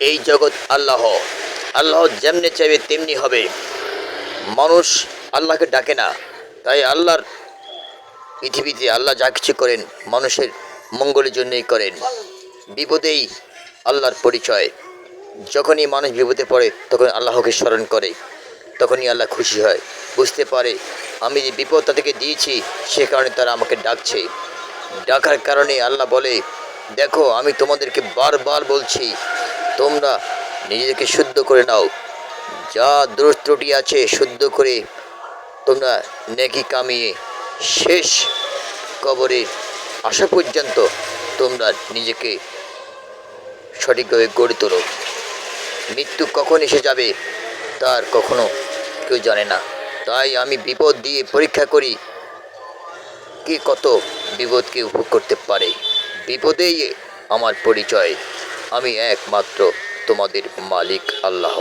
এই জগৎ আল্লাহ যেমনি চাইবে তেমনি হবে। মানুষ আল্লাহকে ডাকে না, তাই আল্লাহর পৃথিবীতে আল্লাহ যা কিছু করেন মানুষের মঙ্গলের জন্যই করেন। বিপদেই আল্লাহর পরিচয়। যখনই মানুষ বিপদে পড়ে তখন আল্লাহকে স্মরণ করে, তখনই আল্লাহ খুশি হয়, বুঝতে পারে আমি যে বিপদ তাদেরকে দিয়েছি সে কারণে তারা আমাকে ডাকছে। ডাকার কারণে আল্লাহ বলে, দেখো আমি তোমাদেরকে বারবার বলছি তোমরা নিজেদেরকে শুদ্ধ করে নাও, যা দোষ ত্রুটি আছে শুদ্ধ করে তোমরা নেকি কামিয়ে শেষ কবরে আসা পর্যন্ত তোমরা নিজেকে সঠিকভাবে গড়ে তোলো। মৃত্যু কখন এসে যাবে তার কখনো কেউ জানে না। তাই আমি বিপদ দিয়ে পরীক্ষা করি কে কত বিপদকে উপভোগ করতে পারে। বিপদেই আমার পরিচয়, আমি একমাত্র তোমাদের মালিক আল্লাহ।